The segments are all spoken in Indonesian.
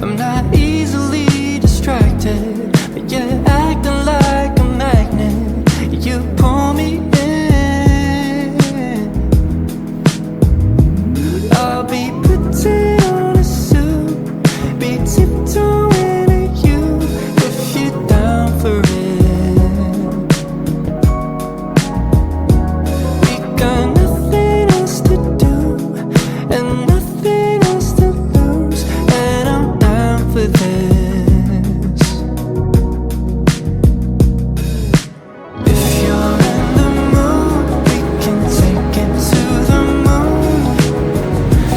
I'm not easily distracted, but you're acting like a magnet. You pull me in. I'll be putting on a suit, be tiptoeing at you if you're down for it. We got nothing else to do and nothing else to lose, and I'm down for this. If you're in the mood, we can take it to the moon,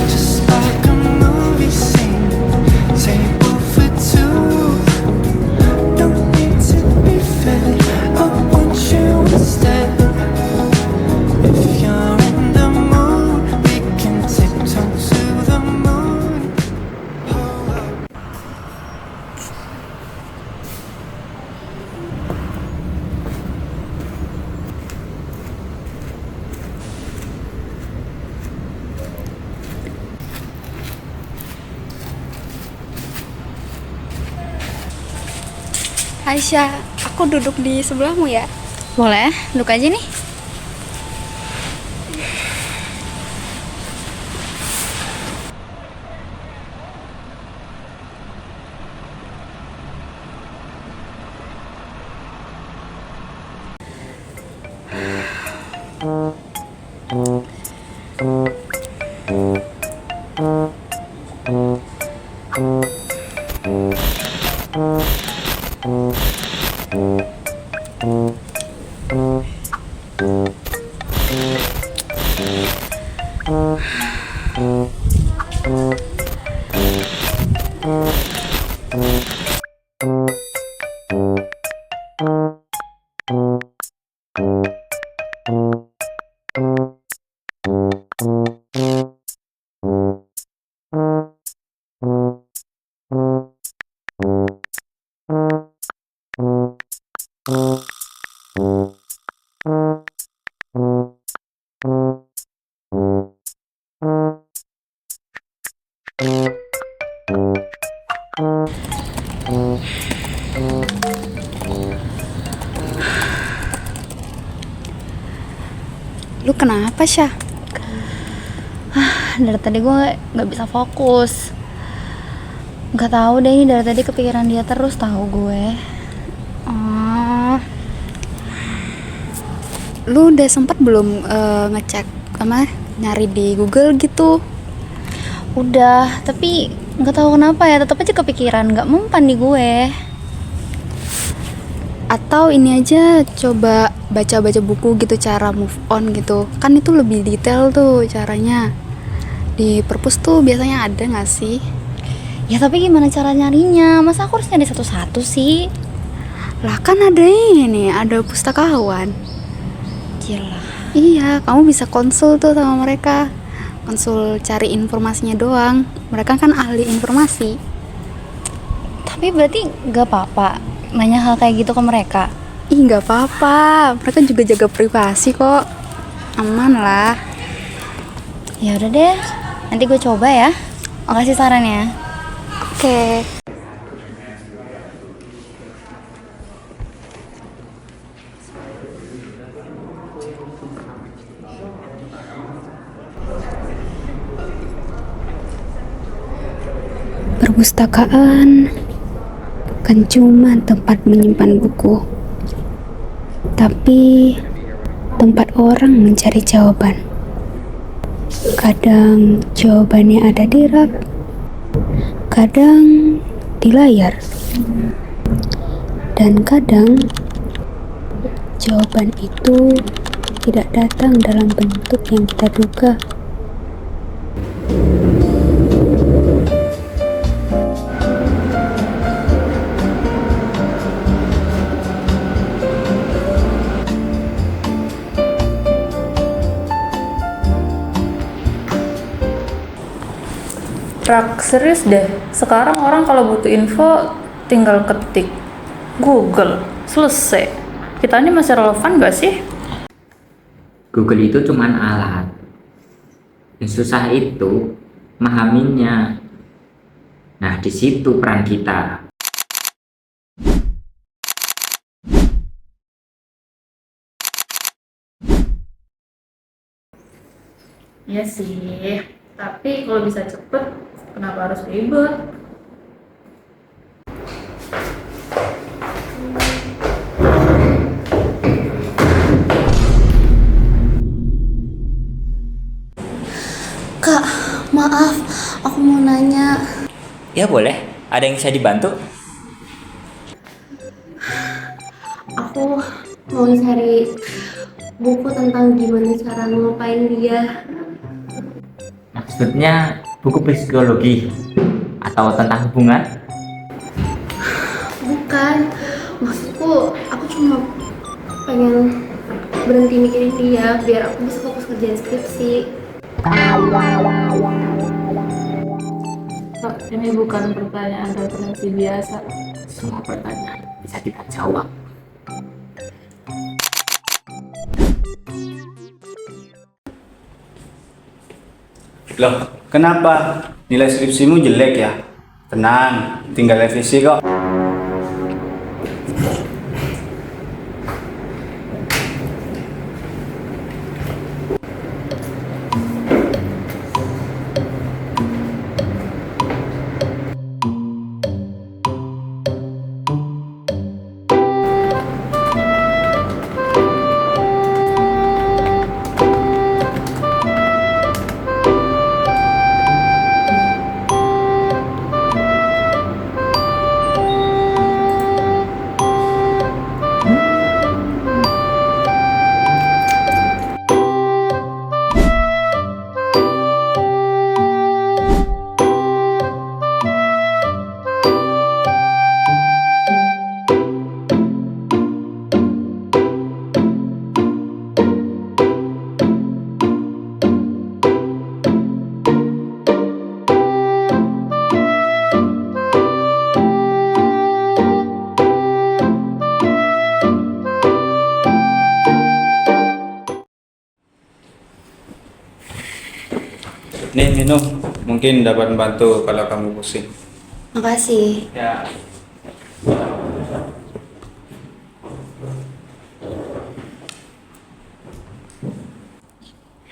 just like a movie scene, table for two. Don't need to be fed, I want you instead. If you're in the mood, we can tiptoe to the moon. Hold up. Aisyah, aku duduk di sebelahmu ya. Boleh, duduk aja nih. Lu kenapa, Syah? Dari tadi gue nggak bisa fokus. Nggak tahu deh, ini dari tadi kepikiran dia terus tahu gue. Oh, lu udah sempet belum ngecek nyari di Google gitu? Udah, tapi nggak tahu kenapa ya tetap aja kepikiran, nggak mempan di gue. Atau ini aja coba baca-baca buku gitu, cara move on gitu. Kan itu lebih detail tuh caranya. Di perpus tuh biasanya ada gak sih? Ya tapi gimana cara nyarinya? Masa aku harus nyari satu-satu sih? Lah kan ada ini, ada pustakawan. Gila. Iya, kamu bisa konsul tuh sama mereka. Konsul cari informasinya doang. Mereka kan ahli informasi. Tapi berarti nggak apa-apa nanya hal kayak gitu ke mereka? Ih, gak apa-apa. Mereka juga jaga privasi kok. Aman lah. Ya udah deh, nanti gue coba ya. Makasih sarannya. Oke. Perpustakaan bukan cuma tempat menyimpan buku, tapi tempat orang mencari jawaban. Kadang jawabannya ada di rak, kadang di layar, dan kadang jawaban itu tidak datang dalam bentuk yang kita duga. Rak, serius deh, sekarang orang kalau butuh info tinggal ketik Google, selesai. Kita ini masih relevan gak sih? Google itu cuman alat. Yang susah itu memahaminya. Nah, di situ peran kita. Iya sih, tapi kalau bisa cepet, kenapa harus ribet? Kak, maaf, aku mau nanya. Ya boleh, ada yang bisa dibantu? Aku mau cari buku tentang gimana cara ngelupain dia. Maksudnya buku psikologi atau tentang hubungan? Bukan, maksudku aku cuma pengen berhenti mikirin dia biar aku bisa fokus kerjaan skripsi. Kak, ini bukan pertanyaan referensi biasa. Semua pertanyaan bisa kita jawab. Loh, kenapa? Nilai skripsimu jelek ya? Tenang, tinggal revisi kok. Nih minum, mungkin dapat membantu kalau kamu pusing. Makasih. Ya.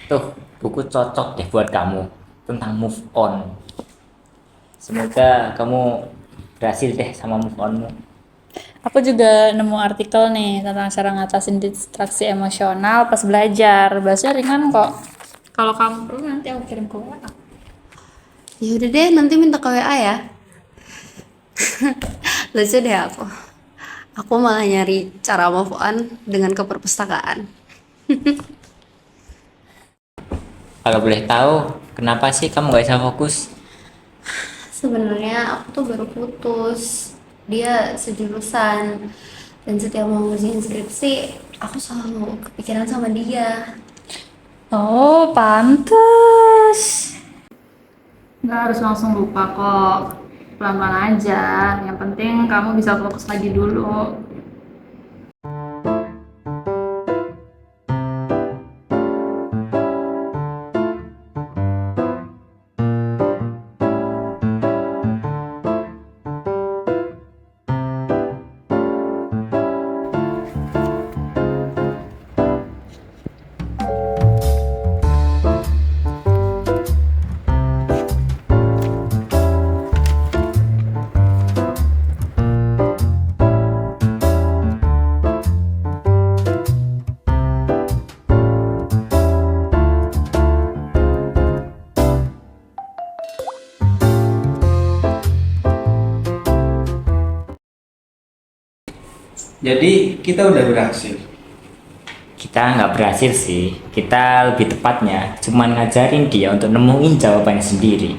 Tuh, buku cocok deh buat kamu tentang move on. Semoga kamu berhasil deh sama move onmu. Aku juga nemu artikel nih tentang cara ngatasin distraksi emosional pas belajar. Bahasnya ringan kok. Kalau kamu perlu nanti aku kirim ke WA. Ya udah deh, nanti minta ke WA ya. Lucu deh aku. Aku malah nyari cara move on dengan ke perpustakaan. Kalau boleh tahu, kenapa sih kamu gak bisa fokus? Sebenarnya aku tuh baru putus. Dia sejurusan dan setiap mau ngerjain skripsi, aku selalu kepikiran sama dia. Oh, pantes. Nggak harus langsung lupa kok. Pelan-pelan aja. Yang penting kamu bisa fokus lagi dulu. Jadi kita udah berhasil. Kita nggak berhasil sih, kita lebih tepatnya cuman ngajarin dia untuk nemuin jawabannya sendiri.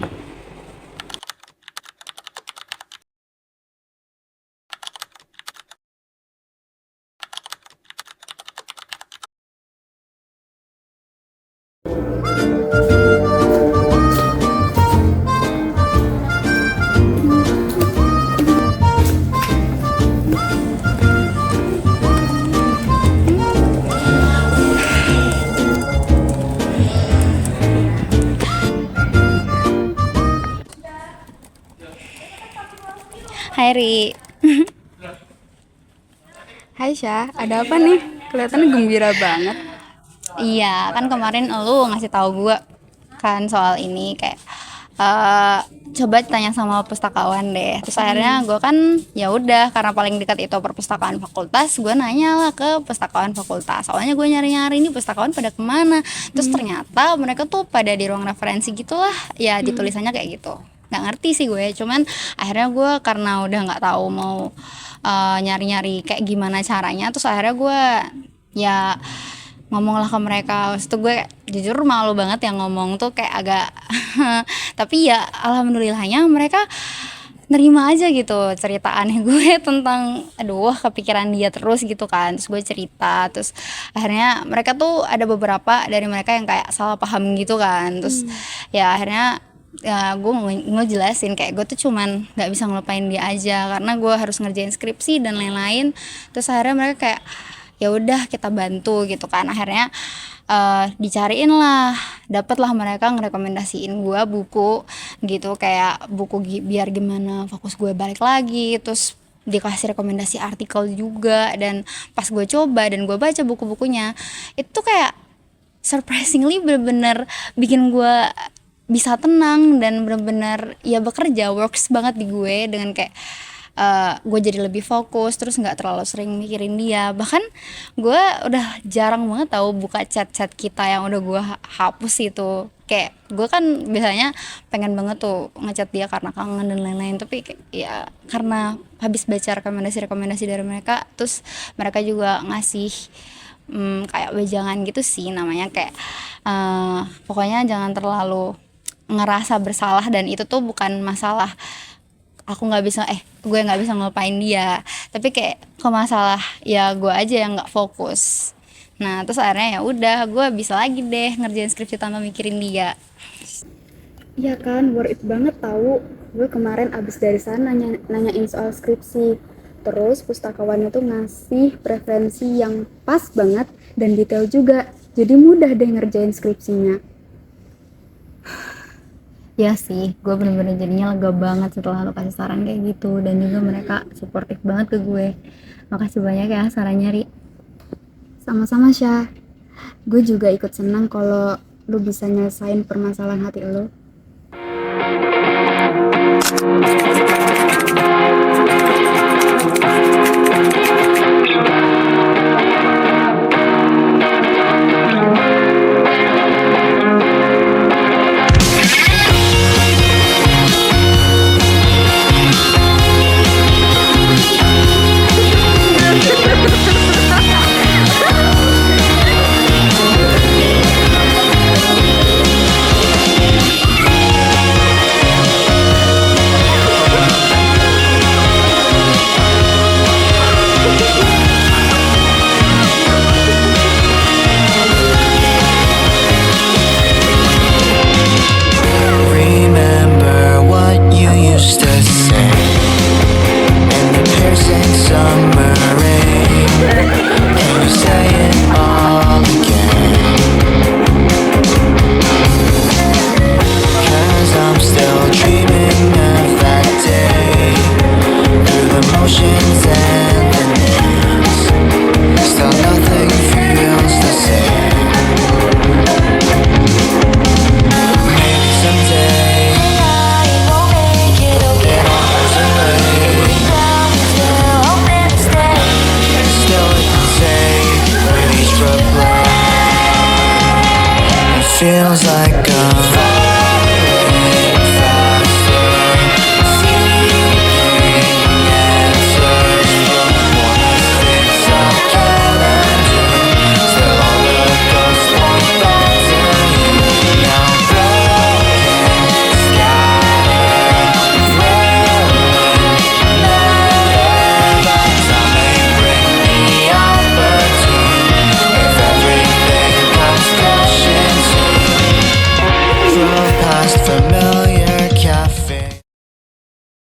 Hai Ri. Hai Syah, ada apa nih? Kelihatannya gembira banget. Iya, kan kemarin lu ngasih tahu gua kan soal ini kayak coba tanya sama pustakawan deh. Terus akhirnya gua kan ya udah karena paling dekat itu perpustakaan fakultas, gua nanya lah ke pustakawan fakultas. Soalnya gue nyari-nyari ini pustakawan pada kemana. Terus ternyata mereka tuh pada di ruang referensi gitulah. Ya ditulisannya kayak gitu. Nggak ngerti sih gue, cuman akhirnya gue karena udah nggak tahu mau nyari-nyari kayak gimana caranya, terus akhirnya gue ya ngomonglah ke mereka. Terus tuh gue jujur malu banget yang ngomong tuh kayak agak tapi ya alhamdulillahnya mereka nerima aja gitu cerita aneh gue tentang aduh kepikiran dia terus gitu kan. Terus gue cerita, terus akhirnya mereka tuh ada beberapa dari mereka yang kayak salah paham gitu kan. Terus ya akhirnya ya gue ngejelasin kayak gue tuh cuman nggak bisa ngelupain dia aja karena gue harus ngerjain skripsi dan lain-lain. Terus akhirnya mereka kayak ya udah kita bantu gitu kan. Akhirnya dicariin lah, dapatlah mereka ngerekomendasiin gue buku gitu, kayak buku biar gimana fokus gue balik lagi. Terus dikasih rekomendasi artikel juga, dan pas gue coba dan gue baca buku-bukunya itu kayak surprisingly bener-bener bikin gue bisa tenang dan bener-bener ya bekerja works banget di gue dengan kayak gue jadi lebih fokus, terus nggak terlalu sering mikirin dia. Bahkan gue udah jarang banget tahu buka chat-chat kita yang udah gue hapus itu. Kayak gue kan biasanya pengen banget tuh ngechat dia karena kangen dan lain-lain, tapi ya karena habis baca rekomendasi dari mereka, terus mereka juga ngasih kayak wejangan gitu sih namanya, kayak pokoknya jangan terlalu ngerasa bersalah, dan itu tuh bukan masalah gue nggak bisa ngelupain dia, tapi kayak ke masalah ya gue aja yang nggak fokus. Nah terus akhirnya ya udah gue bisa lagi deh ngerjain skripsi tanpa mikirin dia. Iya kan, worth it banget tahu. Gue kemarin abis dari sana nanyain soal skripsi. Terus pustakawannya tuh ngasih preferensi yang pas banget dan detail juga. Jadi mudah deh ngerjain skripsinya. Ya sih, gue bener-bener jadinya lega banget setelah lo kasih saran kayak gitu, dan juga mereka suportif banget ke gue. Makasih banyak ya sarannya Ri. Sama-sama Syah. Gue juga ikut senang kalau lu bisa nyelesain permasalahan hati lu.